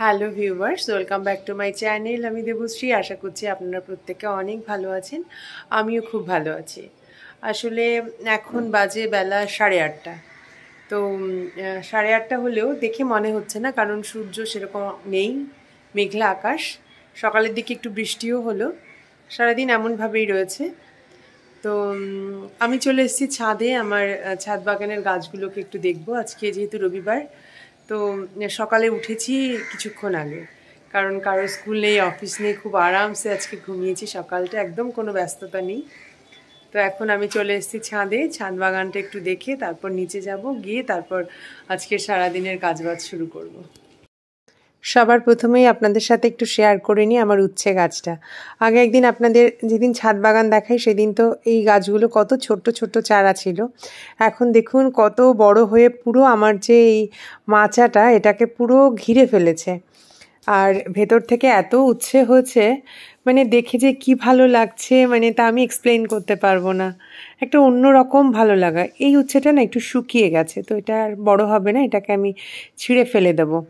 Hello viewers, welcome back to my channel. আমি দেবশ্রী। আশা করছি আপনারা প্রত্যেকে অনেক ভালো আছেন। আমিও খুব ভালো আছি। আসলে এখন বাজে বেলা 8:30। তো 8:30 হলেও দেখে মনে হচ্ছে না, কারণ সূর্য সেরকম নেই, মেঘলা আকাশ। সকালের দিকে একটু বৃষ্টিও হলো, সারাদিন এমনভাবেই রয়েছে। তো আমি চলে এসেছি ছাদে, আমার ছাদ বাগানের গাছগুলোকে একটু দেখবো। আজকে যেহেতু রবিবার, তো সকালে উঠেছি কিছুক্ষণ আগে, কারণ কারো স্কুল নেই, অফিস নেই, খুব আরামসে আজকে ঘুমিয়েছি সকালটা, একদম কোনো ব্যস্ততা নেই। তো এখন আমি চলে এসেছি ছাদে, ছাদ বাগানটা একটু দেখে তারপর নিচে যাব, গিয়ে তারপর আজকে সারাদিনের কাজবাজ শুরু করব। সবার প্রথমেই আপনাদের সাথে একটু শেয়ার করে নিই আমার উচ্ছে গাছটা। আগে একদিন আপনাদের যেদিন ছাদ বাগান দেখাই, সেদিন তো এই গাছগুলো কত ছোট্ট ছোট্ট চারা ছিল। এখন দেখুন কত বড় হয়ে পুরো আমার যে এই মাচাটা, এটাকে পুরো ঘিরে ফেলেছে। আর ভেতর থেকে এত উচ্ছে হয়েছে, মানে দেখে যে কি ভালো লাগছে, মানে তা আমি এক্সপ্লেন করতে পারবো না। একটা অন্যরকম ভালো লাগা। এই উচ্ছেটা না একটু শুকিয়ে গেছে, তো এটা আর বড় হবে না, এটাকে আমি ছিঁড়ে ফেলে দেবো।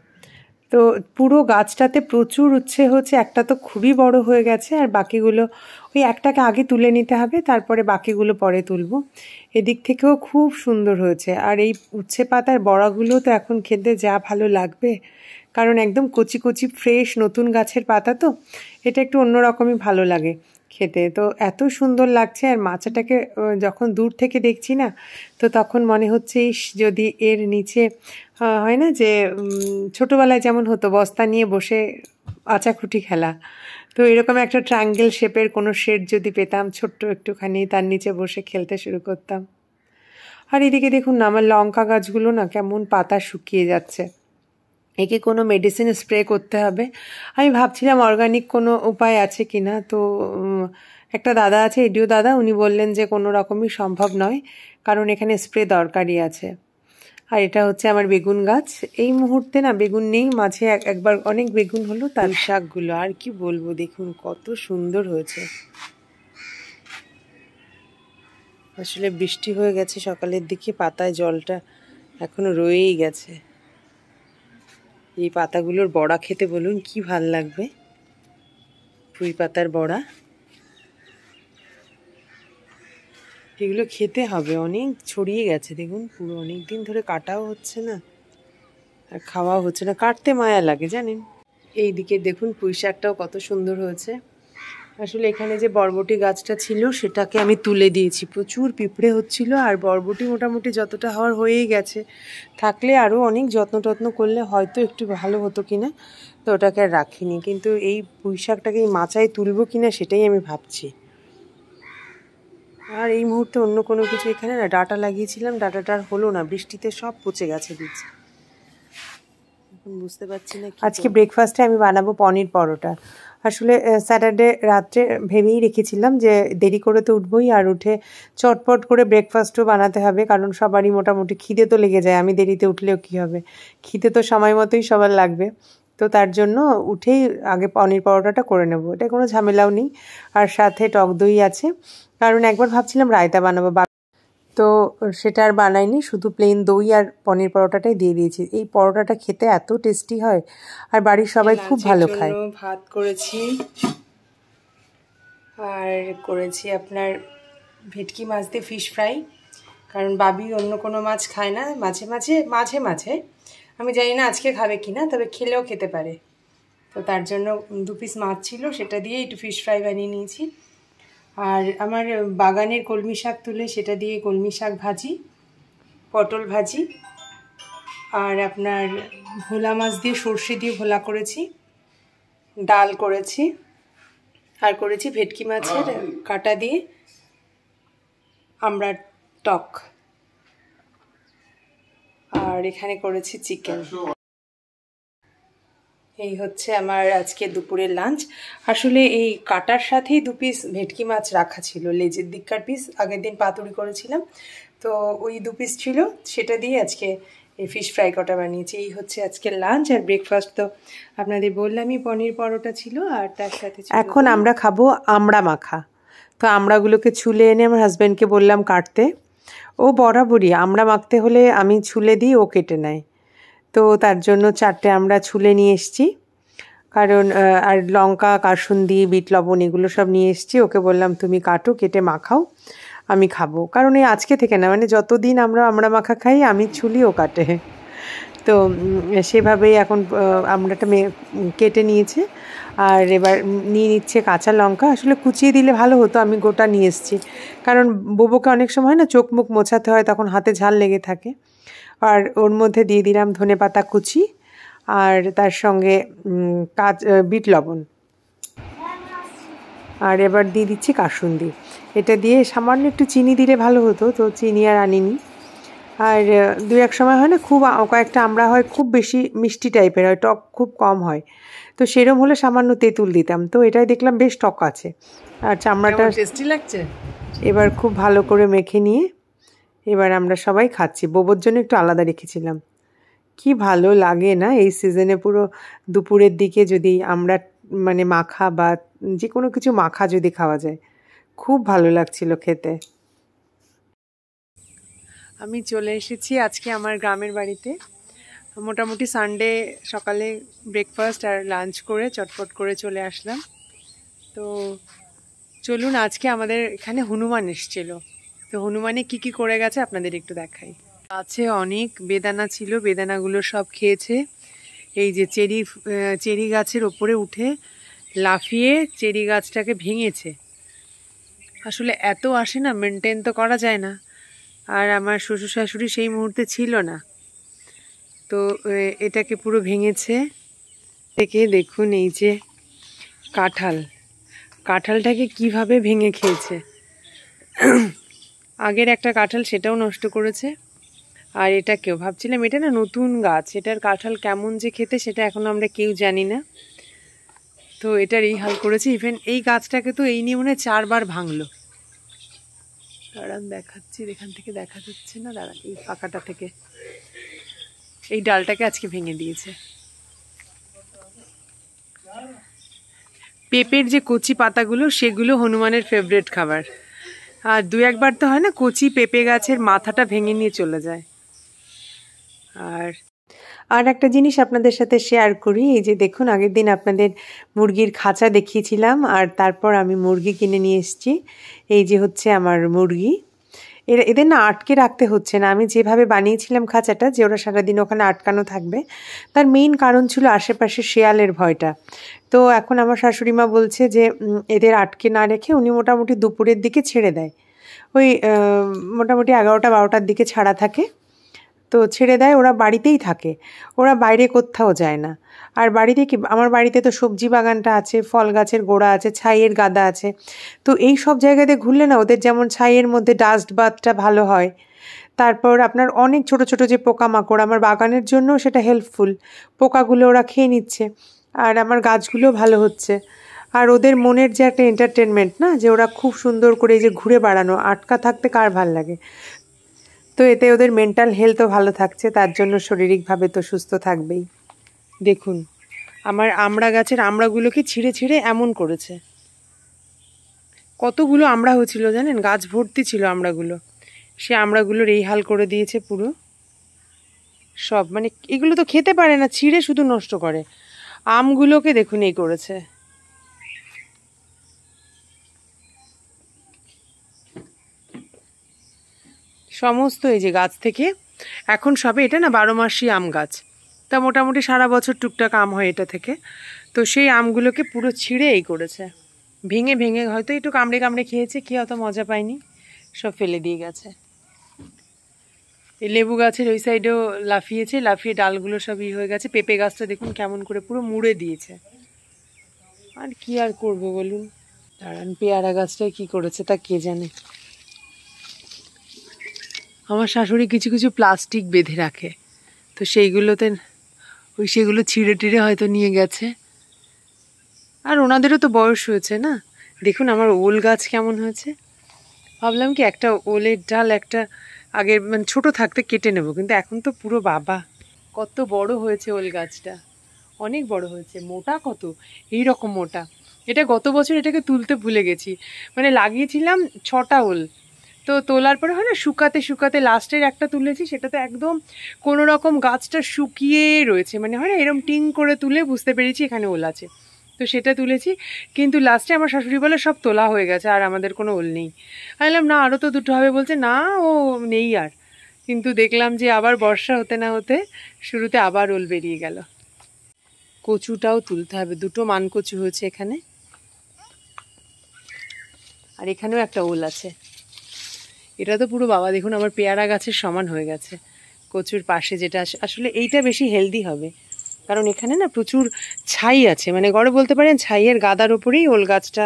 তো পুরো গাছটাতে প্রচুর উচ্ছে হচ্ছে, একটা তো খুবই বড় হয়ে গেছে, আর বাকিগুলো ওই একটাকে আগে তুলে নিতে হবে, তারপরে বাকিগুলো পরে তুলব। এদিক থেকেও খুব সুন্দর হয়েছে। আর এই উচ্ছে পাতার বড়াগুলো তো এখন খেতে যা ভালো লাগবে, কারণ একদম কচি কচি ফ্রেশ নতুন গাছের পাতা, তো এটা একটু অন্যরকমই ভালো লাগে খেতে। তো এত সুন্দর লাগছে। আর মাচাটাকে যখন দূর থেকে দেখছি না, তো তখন মনে হচ্ছে ইস, যদি এর নিচে হয় না যে ছোটোবেলায় যেমন হতো বস্তা নিয়ে বসে আচাখুটি খেলা, তো এরকম একটা ট্রায়াঙ্গেল শেপের কোনো শেড যদি পেতাম ছোট্ট একটুখানি, তার নিচে বসে খেলতে শুরু করতাম। আর এদিকে দেখুন না, আমার লঙ্কা গাছগুলো না কেমন পাতা শুকিয়ে যাচ্ছে। একে কোনো মেডিসিন স্প্রে করতে হবে। আমি ভাবছিলাম অর্গানিক কোনো উপায় আছে কি না। তো একটা দাদা আছে, এডিও দাদা, উনি বললেন যে কোনো রকমই সম্ভব নয়, কারণ এখানে স্প্রে দরকারই আছে। আর এটা হচ্ছে আমার বেগুন গাছ। এই মুহূর্তে না বেগুন নেই, মাঝে একবার অনেক বেগুন হলো। তার শাকগুলো আর কি বলবো, দেখুন কত সুন্দর হয়েছে। আসলে বৃষ্টি হয়ে গেছে সকালের দিকে, পাতায় জলটা এখনো রয়েই গেছে। এই পাতাগুলোর বড়া খেতে বলুন কি ভাল লাগবে, পুঁই পাতার বড়া, এগুলো খেতে হবে। অনেক ছড়িয়ে গেছে দেখুন, পুরো অনেক দিন ধরে কাটাও হচ্ছে না আর খাওয়াও হচ্ছে না, কাটতে মায়া লাগে জানেন। এই দিকে দেখুন পুঁই শাকটাও কত সুন্দর হয়েছে। আসলে এখানে যে বরবটি গাছটা ছিল সেটাকে আমি তুলে দিয়েছি, প্রচুর পিঁপড়ে হচ্ছিল, আর বরবটি মোটামুটি যতটা হওয়ার হয়েই গেছে। থাকলে আরও অনেক যত্ন করলে হয়তো একটু ভালো হতো কিনা, তো ওটাকে আর রাখিনি। কিন্তু এই পুঁই শাকটাকে এই মাচায় তুলবো কিনা সেটাই আমি ভাবছি। আর এই মুহূর্তে অন্য কোনো কিছু, এখানে না ডাঁটা লাগিয়েছিলাম, ডাঁটাটা আর হলো না, বৃষ্টিতে সব পচে গেছে বীজ। এখন বুঝতে পারছি না। আজকে ব্রেকফাস্টে আমি বানাবো পনির পরোটা। আসলে স্যাটারডে রাত্রে ভেবেই রেখেছিলাম যে দেরি করে তো উঠবই, আর উঠে চটপট করে ব্রেকফাস্টও বানাতে হবে, কারণ সবারই মোটামুটি খিদে তো লেগে যায়। আমি দেরিতে উঠলেও কী হবে, খিদে তো সময় মতোই সবার লাগবে। তো তার জন্য উঠেই আগে পনির পরোটাটা করে নেব, এটা কোনো ঝামেলাও নেই। আর সাথে টক দই আছে, কারণ একবার ভাবছিলাম রায়তা বানাবো, তো সেটা আর বানাইনি, শুধু প্লেন দই আর পনির পরোটাটাই দিয়ে দিয়েছি। এই পরোটাটা খেতে এত টেস্টি হয়, আর বাড়ির সবাই খুব ভালো খায়। ভাত করেছি, আর করেছি আপনার ভেটকি মাছ দিয়ে ফিশ ফ্রাই, কারণ বাবি অন্য কোনো মাছ খায় না, মাঝে মাঝে আমি জানি না আজকে খাবে কি না, তবে খেলেও খেতে পারে। তো তার জন্য 2 পিস মাছ ছিল, সেটা দিয়ে একটু ফিশ ফ্রাই বানিয়ে নিয়েছি। আর আমার বাগানের কলমি শাক তুলে সেটা দিয়ে কলমি শাক ভাজি, পটল ভাজি, আর আপনার ভোলা মাছ দিয়ে সর্ষে দিয়ে ভোলা করেছি, ডাল করেছি, আর করেছি ভেটকি মাছের কাটা দিয়ে আমড়ার টক, আর এখানে করেছি চিকেন। এই হচ্ছে আমার আজকে দুপুরের লাঞ্চ। আসলে এই কাটার সাথেই 2 পিস ভেটকি মাছ রাখা ছিল, লেজের দিককার পিস, আগের দিন পাতুরি করেছিলাম, তো ওই 2 পিস ছিল, সেটা দিয়ে আজকে এই ফিশ ফ্রাই কটা বানিয়েছি। এই হচ্ছে আজকের লাঞ্চ। আর ব্রেকফাস্ট তো আপনাদের বললামই, পনির পরোটা ছিল, আর তার সাথে এখন আমরা খাবো আমড়া মাখা। তো আমড়াগুলোকে ছুলে এনে আমার হাজব্যান্ডকে বললাম কাটতে। ও বরাবরই আমড়া মাখতে হলে আমি ছুলে দিই, ও কেটে নেয়। তো তো তার জন্য 4টে আমরা ছুলে নিয়ে এসেছি, কারণ আর লঙ্কা, কাসুন্দি, বিট লবণ এগুলো সব নিয়ে এসেছি। ওকে বললাম তুমি কাটো, কেটে মাখাও, আমি খাবো। কারণ এই আজকে থেকে না, মানে যতদিন আমরা মাখা খাই আমি ছুলি, ও কাটে। তো সেভাবেই এখন আমড়াটা কেটে নিয়েছে। আর এবার নিয়ে নিচ্ছে কাঁচা লঙ্কা। আসলে কুচিয়ে দিলে ভালো হতো, আমি গোটা নিয়ে এসেছি, কারণ বোবোকে অনেক সময় না চোখ মুখ মোছাতে হয়, তখন হাতে ঝাল লেগে থাকে। আর ওর মধ্যে দিয়ে দিলাম ধনেপাতা কুচি, আর তার সঙ্গে বিট লবণ, আর এবার দিয়ে দিচ্ছি কাসুন্দি। এটা দিয়ে সামান্য একটু চিনি দিলে ভালো হতো, তো চিনি আর আনিনি। আর দু এক সময় হয় না, খুব কয়েকটা আমরা হয় খুব বেশি মিষ্টি টাইপের হয়, টক খুব কম হয়, তো সেরম হলে সামান্য তেঁতুল দিতাম। তো এটাই দেখলাম বেশ টক আছে, আর চামড়াটা টেস্টি লাগছে। এবার খুব ভালো করে মেখে নিয়ে এবার আমরা সবাই খাচ্ছি। বোবোর জন্য একটু আলাদা রেখেছিলাম। কি ভালো লাগে না এই সিজনে, পুরো দুপুরের দিকে যদি আমরা মানে মাখা বা যে কোনো কিছু মাখা যদি খাওয়া যায়, খুব ভালো লাগছিল খেতে। আমি চলে এসেছি আজকে আমার গ্রামের বাড়িতে। মোটামুটি সানডে সকালে ব্রেকফাস্ট আর লাঞ্চ করে চটপট করে চলে আসলাম। তো চলুন, আজকে আমাদের এখানে হনুমান এসেছিল, তো হনুমানে কি কি করে গেছে আপনাদের একটু দেখাই। আছে অনেক বেদানা ছিল, বেদানাগুলো সব খেয়েছে। এই যে চেরি গাছের ওপরে উঠে লাফিয়ে চেরি গাছটাকে ভেঙেছে। আসলে এত আসে না, মেনটেন তো করা যায় না। আর আমার শ্বশুর শাশুড়ি সেই মুহূর্তে ছিল না, তো এটাকে পুরো ভেঙেছে। থেকে দেখুন এই যে কাঁঠালটাকে কিভাবে ভেঙে খেয়েছে। আগের একটা কাঁঠাল সেটাও নষ্ট করেছে। আর এটাকেও ভাবছিলাম, এটা না নতুন গাছ, এটার কাঁঠাল কেমন যে খেতে সেটা এখনো আমরা কেউ জানি না। তো এটার এই হাল করেছে। ইভেন এই গাছটাকে তো এই নিয়ে মনে হয় 4বার ভাঙলো। দাঁড়ান দেখাচ্ছি, এখান থেকে দেখা যাচ্ছে না, দাঁড়ান এই ফাঁকাটা থেকে এই ডালটাকে আজকে ভেঙে দিয়েছে। পেঁপের যে কচি পাতাগুলো, সেগুলো হনুমানের ফেভারিট খাবার। আর দু একবার তো হয় না, কচি পেঁপে গাছের মাথাটা ভেঙে নিয়ে চলে যায়। আর একটা জিনিস আপনাদের সাথে শেয়ার করি, এই যে দেখুন, আগের দিন আপনাদের মুরগির খাঁচা দেখিয়েছিলাম, আর তারপর আমি মুরগি কিনে নিয়ে এসেছি। এই যে হচ্ছে আমার মুরগি। এদের না আটকে রাখতে হচ্ছে না। আমি যেভাবে বানিয়েছিলাম খাঁচাটা, যে ওরা সারাদিন ওখানে আটকানো থাকবে, তার মেইন কারণ ছিল আশেপাশে শেয়ালের ভয়টা। তো এখন আমার শাশুড়ি মা বলছে যে এদের আটকে না রেখে উনি মোটামুটি দুপুরের দিকে ছেড়ে দেয়। ওই মোটামুটি 11টা-12টার দিকে ছাড়া থাকে, তো ছেড়ে দেয়। ওরা বাড়িতেই থাকে, ওরা বাইরে কোথাও যায় না। আর বাড়িতে কি, আমার বাড়িতে তো সবজি বাগানটা আছে, ফল গাছের গোড়া আছে, ছাইয়ের গাদা আছে। তো এই সব জায়গাতে ঘুরলে না, ওদের যেমন ছাইয়ের মধ্যে ডাস্ট বাথটা ভালো হয়, তারপর আপনার অনেক ছোট ছোট যে পোকামাকড়, আমার বাগানের জন্য সেটা হেল্পফুল। পোকাগুলো ওরা খেয়ে নিচ্ছে, আর আমার গাছগুলো ভালো হচ্ছে। আর ওদের মনের যে একটা এন্টারটেনমেন্ট না, যে ওরা খুব সুন্দর করে যে ঘুরে বেড়ানো, আটকা থাকতে কার ভাল লাগে। তো এতে ওদের মেন্টাল হেলথও ভালো থাকছে, তার জন্য শারীরিকভাবে তো সুস্থ থাকবেই। দেখুন আমার আমড়া গাছের আমড়াগুলোকে ছিঁড়ে ছিঁড়ে এমন করেছে। কতগুলো আমড়া হয়েছিল জানেন, গাছ ভর্তি ছিল আমড়াগুলো। সে আমড়াগুলোর এই হাল করে দিয়েছে পুরো সব। মানে এগুলো তো খেতে পারে না, ছিঁড়ে শুধু নষ্ট করে। আমগুলোকে দেখুন এই করেছে। সমস্ত এই যে গাছ থেকে এখন সবে, এটা না 12 মাসি আম গাছ, তা মোটামুটি সারা বছর টুকটাক আম হয় এটা থেকে। তো সেই আমগুলোকে পুরো ছিঁড়ে এই করেছে, ভেঙে ভেঙে, হয়তো একটু কামড়ে কামড়ে খেয়েছে, কি অত মজা পায়নি, সব ফেলে দিয়ে গেছে। এই লেবু গাছের ওই সাইডেও লাফিয়েছে, লাফিয়ে ডালগুলো সব হয়ে গেছে। পেঁপে গাছটা দেখুন কেমন করে পুরো মুড়ে দিয়েছে। আর কি আর করব বলুন। দাঁড়ান, পেয়ারা গাছটায় কি করেছে তা কে জানে। আমার শাশুড়ি কিছু কিছু প্লাস্টিক বেঁধে রাখে, তো সেইগুলোতে সেগুলো ছিঁড়ে টিড়ে হয়তো নিয়ে গেছে। আর ওনাদেরও তো বয়স হয়েছে না। দেখুন আমার ওল গাছ কেমন হয়েছে। ভাবলাম কি একটা ওলের ডাল একটা আগের মানে ছোটো থাকতে কেটে নেব, কিন্তু এখন তো পুরো বাবা, কত বড় হয়েছে ওল গাছটা, অনেক বড় হয়েছে। মোটা কত, এই রকম মোটা। এটা গত বছর এটাকে তুলতে ভুলে গেছি, মানে লাগিয়েছিলাম 6টা ওল, তো তোলার পরে হয় না শুকাতে শুকাতে লাস্টের একটা তুলেছি, সেটা তো একদম কোনো রকম গাছটা শুকিয়ে রয়েছে, মানে হয় না এরকম টিং করে তুলে বুঝতে পেরেছি এখানে ওল আছে, তো সেটা তুলেছি। কিন্তু লাস্টে আমার শাশুড়ি বলে সব তোলা হয়ে গেছে আর আমাদের কোনো ওল নেই। আমি বললাম না আরও তো দুটো হবে, বলছে না ও নেই আর। কিন্তু দেখলাম যে আবার বর্ষা হতে না হতে শুরুতে আবার ওল বেরিয়ে গেল। কচুটাও তুলতে হবে, দুটো মান কচু হয়েছে এখানে, আর এখানেও একটা ওল আছে। এটা তো পুরো বাবা দেখুন আমার পেয়ারা গাছের সমান হয়ে গেছে কচুর পাশে, যেটা আসলে এইটা বেশি হেলদি হবে, কারণ এখানে না প্রচুর ছাই আছে, মানে গড়ে বলতে পারেন ছাইয়ের গাদার ওপরেই ওল গাছটা,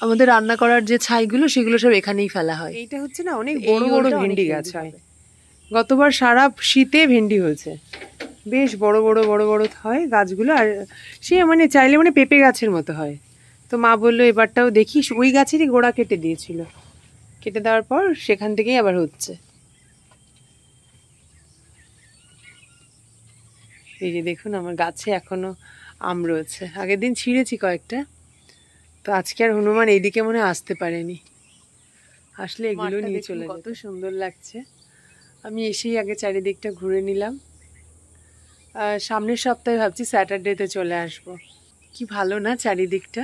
আমাদের রান্না করার যে ছাইগুলো সেগুলো সব এখানেই ফেলা হয়। এইটা হচ্ছে না অনেক বড় বড় ভেন্ডি গাছ হয়, গতবার সারা শীতে ভেন্ডি হয়েছে, বেশ বড় বড় বড় বড় হয় গাছগুলো, আর সে মানে চাইলে মানে পেঁপে গাছের মতো হয়। তো মা বললো এবারটাও দেখি, ওই গাছেরই গোড়া কেটে দিয়েছিল, কেটে দেওয়ার পর সেখান থেকেই আবার হচ্ছে। এই যে দেখুন আমার গাছে এখনো আম রয়েছে, আগের দিন ছিঁড়েছি কয়েকটা, তো আজকে আর হনুমান এইদিকে মনে আসতে পারেনি, আসলে এগুলো নিয়ে চলে যেত। কত সুন্দর লাগছে, আমি এসেই আগে চারিদিকটা ঘুরে নিলাম। সামনের সপ্তাহে ভাবছি স্যাটারডেতে চলে আসব। কি ভালো না চারিদিকটা,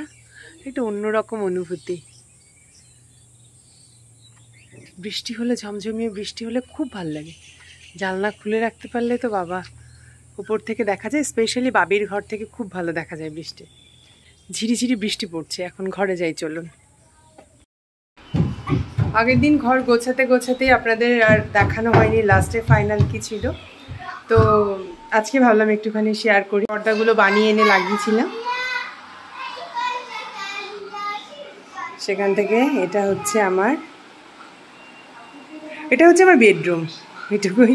একটা অন্যরকম অনুভূতি। বৃষ্টি হলে, ঝমঝমিয়ে বৃষ্টি হলে খুব ভাল লাগে, জানলা খুলে রাখতে পারলে তো বাবা, উপর থেকে দেখা যায়, স্পেশালি বাবির ঘর থেকে খুব ভালো দেখা যায় বৃষ্টি। ঝিরিঝিরি বৃষ্টি পড়ছে, এখন ঘরে যাই চলুন। আগের দিন ঘর গোছাতে গোছাতেই আপনাদের আর দেখানো হয়নি লাস্টে ফাইনাল কি ছিল, তো আজকে ভাবলাম একটুখানি শেয়ার করি। পর্দাগুলো বানিয়ে এনে লাগিয়েছিলাম, সেখান থেকে এটা হচ্ছে আমার বেডরুম, এটুকুই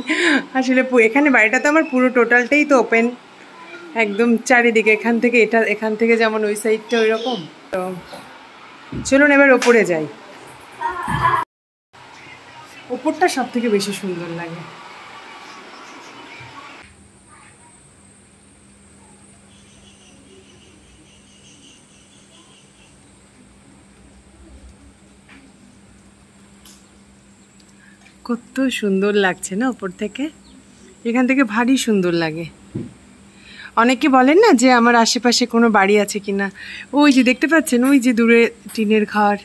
আসলে। এখানে বাড়িটা তো আমার পুরো টোটালটাই তো ওপেন, একদম চারিদিকে, এখান থেকে যেমন ওই সাইডটা ওই রকম। তো চলুন এবার ওপরে যাই। ওপরটা সব থেকে বেশি সুন্দর লাগে। কত সুন্দর লাগছে না ওপর থেকে, এখান থেকে ভারী সুন্দর লাগে। অনেকে বলেন না যে আমার আশেপাশে কোনো বাড়ি আছে কিনা, ওই যে দেখতে পাচ্ছেন ওই যে দূরে টিনের ঘর,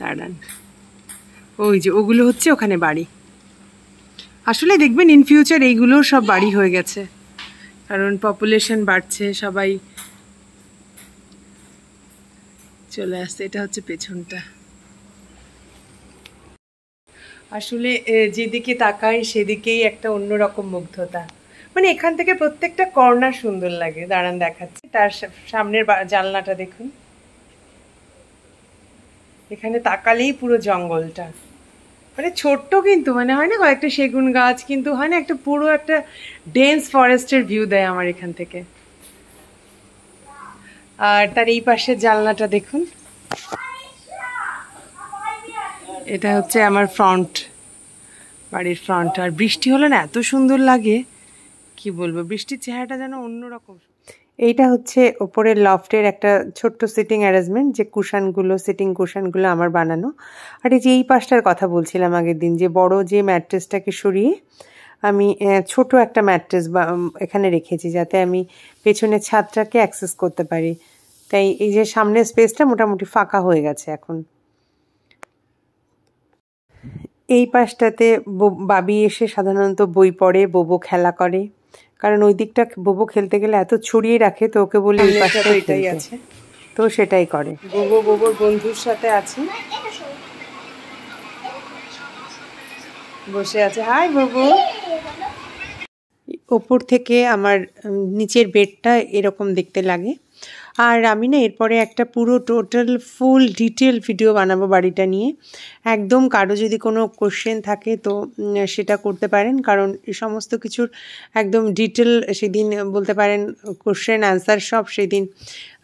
দাঁড়ান ওই যে ওগুলো হচ্ছে ওখানে বাড়ি। আসলে দেখবেন ইন ফিউচার এইগুলোও সব বাড়ি হয়ে গেছে, কারণ পপুলেশন বাড়ছে, সবাই চলে আসছে। এটা হচ্ছে পেছনটা। আসলে যেদিকে তাকাই সেদিকেই একটা অন্যরকম মুগ্ধতা, মানে এখান থেকে প্রত্যেকটা কর্নার সুন্দর লাগে। দাঁড়ান দেখাচ্ছি, তার সামনের জানলাটা দেখুন, এখানে তাকালেই পুরো জঙ্গলটা, মানে ছোট্ট কিন্তু মানে হয় না কয়েকটা সেগুন গাছ, কিন্তু হয় না একটা পুরো একটা ডেন্স ফরেস্টের ভিউ দেয় আমার এখান থেকে। আর তার এই পাশের জানলাটা দেখুন, এটা হচ্ছে আমার ফ্রন্ট, বাড়ির ফ্রন্ট। আর বৃষ্টি হলে না এত সুন্দর লাগে, কি বলবো, বৃষ্টির চেহারাটা যেন অন্যরকম। এইটা হচ্ছে ওপরের লফটের একটা ছোট্ট সিটিং অ্যারেঞ্জমেন্ট, যে সিটিং কুশানগুলো আমার বানানো। আর এই যে এই পাশটার কথা বলছিলাম আগের দিন, যে বড় যে ম্যাট্রেসটাকে সরিয়ে আমি ছোট একটা ম্যাট্রেস এখানে রেখেছি, যাতে আমি পেছনের ছাদটাকে অ্যাক্সেস করতে পারি। তাই এই যে সামনের স্পেসটা মোটামুটি ফাঁকা হয়ে গেছে এখন। এই পাশটাতে বাবি এসে সাধারণত বই পড়ে, বোবো খেলা করে, কারণ ওই দিকটা বোবো খেলতে গেলে এত ছড়িয়ে রাখে, তো ওকে বলি এই পাশটা এটাই আছে, তো সেটাই করে। বোবোর বন্ধুর সাথে আছে, বসে আছে। হাই বোবো। ওপর থেকে আমার নিচের বেডটা এরকম দেখতে লাগে। আর আমি না এরপরে একটা পুরো টোটাল ফুল ডিটেল ভিডিও বানাবো বাড়িটা নিয়ে। একদম কারো যদি কোনো কোশ্চেন থাকে তো সেটা করতে পারেন, কারণ এই সমস্ত কিছুর একদম ডিটেল সেদিন বলতে পারেন কোশ্চেন অ্যান্সার সব সেদিন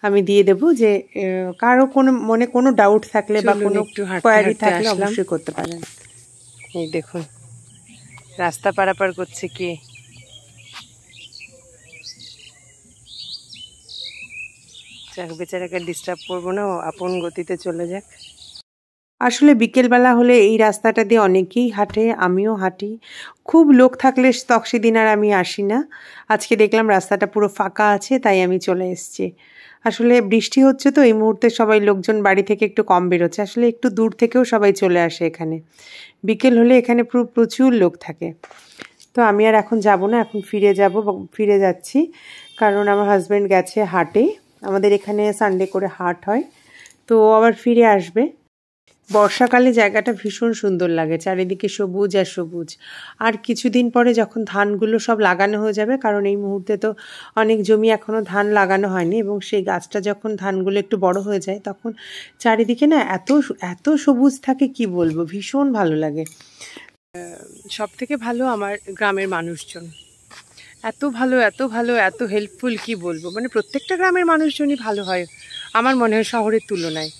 আমি দিয়ে দেবো। যে কারো কোনো মনে কোনো ডাউট থাকলে বা কোনো কোয়ারি থাকলে অবশ্যই করতে পারেন। এই দেখুন রাস্তা পারাপার করছে কে, যাক বেচারাকে ডিস্টার্ব করবো না, ও আপন গতিতে চলে যাক। আসলে বিকেলবেলা হলে এই রাস্তাটা দিয়ে অনেকেই হাঁটে, আমিও হাঁটি। খুব লোক থাকলে সেদিন আর আমি আসি না। আজকে দেখলাম রাস্তাটা পুরো ফাঁকা আছে, তাই আমি চলে এসেছি। আসলে বৃষ্টি হচ্ছে তো এই মুহূর্তে সবাই লোকজন বাড়ি থেকে একটু কম বেরোচ্ছে। আসলে একটু দূর থেকেও সবাই চলে আসে এখানে। বিকেল হলে এখানে প্রচুর লোক থাকে। তো আমি আর এখন যাব না, এখন ফিরে যাচ্ছি, কারণ আমার হাজব্যান্ড গেছে হাটে। আমাদের এখানে সানডে করে হাট হয়, তো আবার ফিরে আসবে। বর্ষাকালে জায়গাটা ভীষণ সুন্দর লাগে, চারিদিকে সবুজ আর সবুজ। আর কিছুদিন পরে যখন ধানগুলো সব লাগানো হয়ে যাবে, কারণ এই মুহূর্তে তো অনেক জমি এখনও ধান লাগানো হয়নি, এবং সেই গাছটা যখন ধানগুলো একটু বড় হয়ে যায় তখন চারিদিকে না এত এত সবুজ থাকে, কি বলবো, ভীষণ ভালো লাগে। সব থেকে ভালো আমার গ্রামের মানুষজন, এত ভালো এত ভালো এত হেল্পফুল, কি বলবো। মানে প্রত্যেকটা গ্রামের মানুষজনই ভালো হয় আমার মনে হয় শহরের তুলনায়।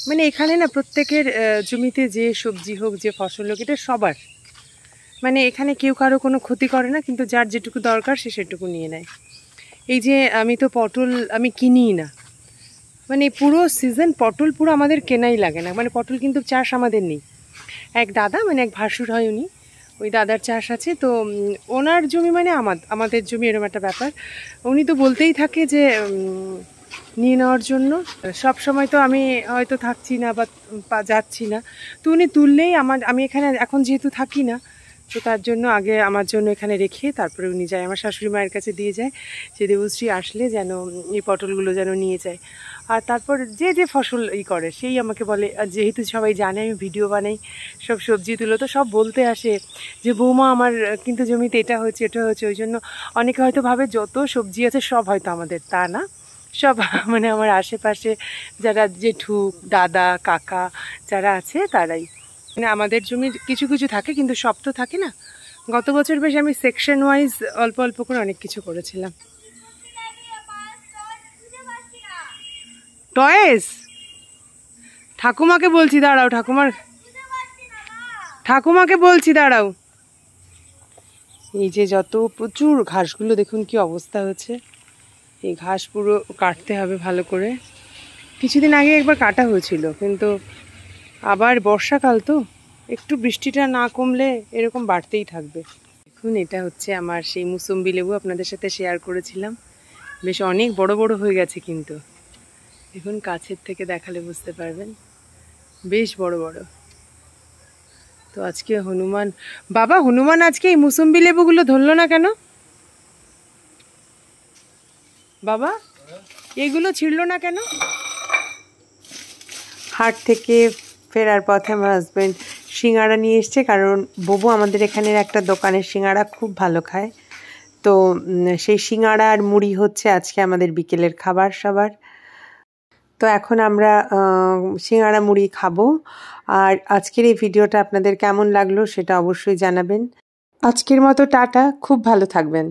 মানে এখানে না প্রত্যেকের জমিতে যে সবজি হোক, যে ফসল হোক, এটা সবার। মানে এখানে কেউ কারো কোনো ক্ষতি করে না, কিন্তু যার যেটুকু দরকার সে সেটুকু নিয়ে নেয়। এই যে আমি তো পটল আমি কিনিই না, মানে পুরো সিজন পটল পুরো আমাদের কেনাই লাগে না। মানে পটল কিন্তু চাষ আমাদের নেই। এক দাদা, মানে এক ভাসুর হয় উনি, ওই দাদার চাষ আছে। তো ওনার জমি মানে আমাদের জমি, এরকম একটা ব্যাপার। উনি তো বলতেই থাকে যে নিয়ে নেওয়ার জন্য। সব সময় তো আমি হয়তো থাকছি না বা যাচ্ছি না, তো উনি তুললেই আমি এখানে এখন যেহেতু থাকি না, তো তার জন্য আগে আমার জন্য এখানে রেখে তারপরে উনি যায়, আমার শাশুড়ি মায়ের কাছে দিয়ে যায়, যে দেবশ্রী আসলে যেন এই পটলগুলো যেন নিয়ে যায়। আর তারপর যে যে ফসল করে সেই আমাকে বলে, আর যেহেতু সবাই জানে আমি ভিডিও বানাই, সব সবজি তুলো, তো সব বলতে আসে যে বৌমা আমার কিন্তু জমিতে এটা হয়েছে এটা হয়েছে। ওই জন্য অনেকে হয়তো ভাবে যত সবজি আছে সব হয়তো আমাদের, তা না। সব মানে আমার আশেপাশে যারা জেঠু, দাদা, কাকা যারা আছে তারাই। মানে আমাদের জমি কিছু কিছু থাকে, কিন্তু সব তো থাকে না। গত বছর বেশ আমি সেকশন ওয়াইজ অল্প অল্প করে অনেক কিছু করেছিলাম। টয়েস ঠাকুমাকে বলছি, দাঁড়াও, ঠাকুমাকে বলছি, দাঁড়াও। এই যে যত প্রচুর ঘাসগুলো দেখুন কি অবস্থা হয়েছে। এই ঘাস পুরো কাটতে হবে ভালো করে। কিছুদিন আগে একবার কাটা হয়েছিল, কিন্তু আবার বর্ষাকাল তো একটু বৃষ্টিটা না কমলে এরকম বাড়তেই থাকবে। দেখুন এটা হচ্ছে আমার সেই মুসম্বি লেবু, আপনাদের সাথে শেয়ার করেছিলাম। বেশ অনেক বড় বড় হয়ে গেছে, কিন্তু দেখুন কাছের থেকে দেখালে বুঝতে পারবেন, বেশ বড় বড়। তো আজকে হনুমান আজকে এই মুসম্বি লেবুগুলো ধরলো না কেন বাবা? এগুলো ছিঁড়লো না কেন? হাট থেকে ফেরার পথে আমার হাজব্যান্ড সিঙ্গাড়া নিয়ে এসছে, কারণ বুবু আমাদের এখানের একটা দোকানের সিঙ্গাড়া খুব ভালো খায়। তো সেই সিঙ্গাড়া আর মুড়ি হচ্ছে আজকে আমাদের বিকেলের খাবার সবার। তো এখন আমরা সিঙ্গাড়া মুড়ি খাবো। আর আজকের এই ভিডিওটা আপনাদের কেমন লাগলো সেটা অবশ্যই জানাবেন। আজকের মতো টাটা, খুব ভালো থাকবেন।